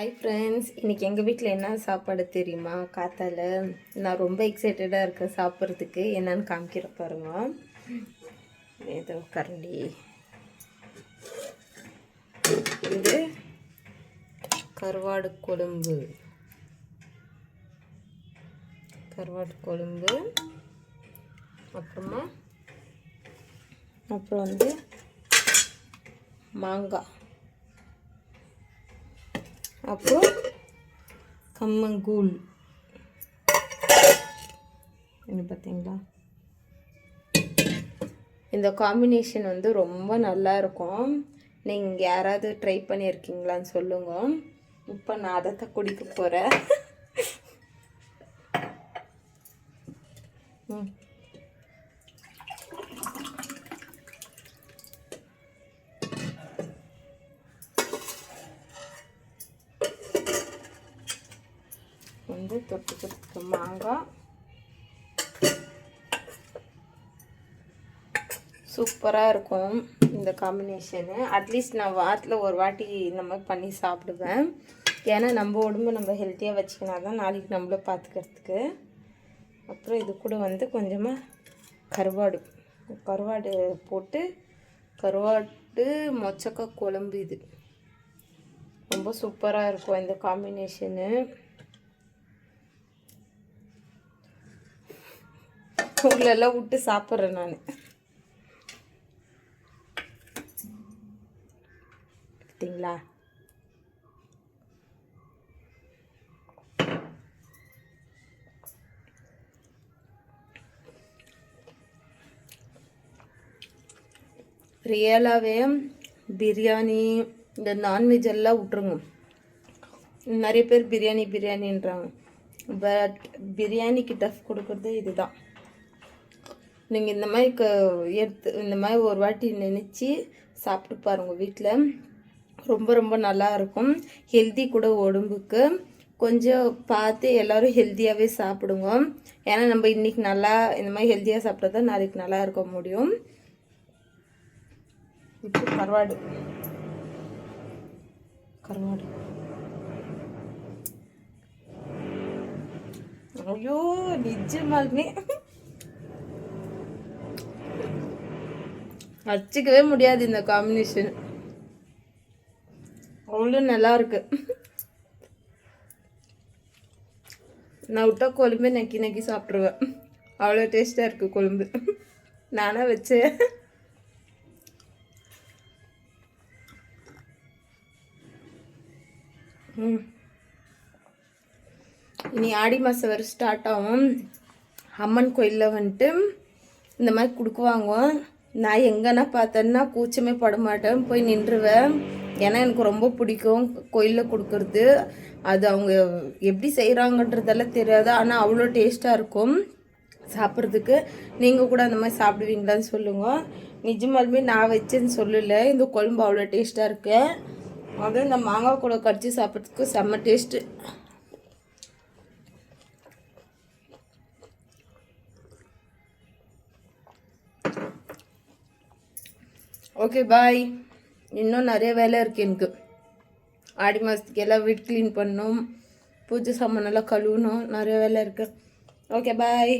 Hi friends, இன்றைக்கி எங்கள் வீட்டில் என்ன சாப்பாடு தெரியுமா? காத்தால நான் ரொம்ப எக்ஸைட்டடாக இருக்கேன் சாப்பிட்றதுக்கு. என்னன்னு காமிக்கிற பாருங்க. ஏதோ கரண்டி, இது கருவாடு கொழும்பு. அப்புறம் வந்து மாங்காய், அப்புறம் கம்மங்கூழ். என்ன பார்த்தீங்களா? இந்த காம்பினேஷன் வந்து ரொம்ப நல்லா இருக்கும். நீங்கள் யாராவது ட்ரை பண்ணியிருக்கீங்களான்னு சொல்லுங்க. இப்போ நான் அதை குடிக்க போகிறேன். வந்து தொட்டுக்கிறதுக்கு மாங்காய் சூப்பராக இருக்கும் இந்த காம்பினேஷனு. அட்லீஸ்ட் நான் வாரத்தில் ஒரு வாட்டி இந்த மாதிரி பண்ணி சாப்பிடுவேன். ஏன்னா நம்ம உடம்பு நம்ம ஹெல்த்தியாக வச்சுக்கினா தான் நாளைக்கு நம்மள பார்த்துக்கிறதுக்கு. அப்புறம் இது கூட வந்து கொஞ்சமாக கருவாடு போட்டு கருவாடு மொச்சக்காய் குழம்பு. இது ரொம்ப சூப்பராக இருக்கும் இந்த காம்பினேஷனு. உங்களெல்லாம் விட்டு சாப்பிட்றேன் நான். பார்த்தீங்களா? ரியலாகவே பிரியாணி இந்த நான்வெஜ் எல்லாம் விட்ருங்க. நிறைய பேர் பிரியாணின்றாங்க. பட் பிரியாணிக்கு டஃப் கொடுக்குறது இதுதான். நீங்கள் இந்த மாதிரி இந்த மாதிரி ஒரு வாட்டி நினச்சி சாப்பிட்டு பாருங்கள் வீட்டில். ரொம்ப ரொம்ப நல்லா இருக்கும். ஹெல்த்தி கூட உடம்புக்கு. கொஞ்சம் பார்த்து எல்லோரும் ஹெல்த்தியாகவே சாப்பிடுங்க. ஏன்னா நம்ம இன்றைக்கி நல்லா இந்த மாதிரி ஹெல்த்தியாக சாப்பிட்டா தான் நாளைக்கு நல்லா இருக்க முடியும். இப்போ கருவாடு ஐயோ நிஜமாலுமே வச்சுக்கவே முடியாது இந்த காம்பினேஷன். அவ்வளோ நல்லா இருக்கு. நான் விட்டா கொழும்பே நக்கி சாப்பிட்ருவேன். அவ்வளோ டேஸ்ட்டாக இருக்குது கொழும்பு. நானாக வச்சேன். இனி ஆடி மாதம் வரை ஸ்டார்ட் ஆகும். அம்மன் கோயிலில் வந்துட்டு இந்த மாதிரி கொடுக்குவாங்க. நான் எங்கன்னா பார்த்தேன்னா கூச்சமே பட மாட்டேன், போய் நின்றுவேன். ஏன்னா எனக்கு ரொம்ப பிடிக்கும் கோயிலில் கொடுக்குறது. அது அவங்க எப்படி செய்கிறாங்கன்றதெல்லாம் தெரியாது, ஆனால் அவ்வளோ டேஸ்ட்டாக இருக்கும் சாப்பிட்றதுக்கு. நீங்கள் கூட அந்த மாதிரி சாப்பிடுவீங்களான்னு சொல்லுங்கள். நிஜமாலுமே நான் வச்சேன்னு சொல்லலை, இந்த குழம்பு அவ்வளோ டேஸ்ட்டாக இருக்கு. அதுவும் இந்த மாங்காய் கூட கடிச்சு சாப்பிட்றதுக்கு செம்ம டேஸ்ட்டு. Okay bye. இன்னும் நிறைய வேலை இருக்குது எனக்கு. ஆடி மாதத்துக்கு எல்லாம் வீடு க்ளீன் பண்ணணும், பூஜை சாமானெல்லாம் கழுவணும், நிறைய வேலை இருக்குது. Okay bye.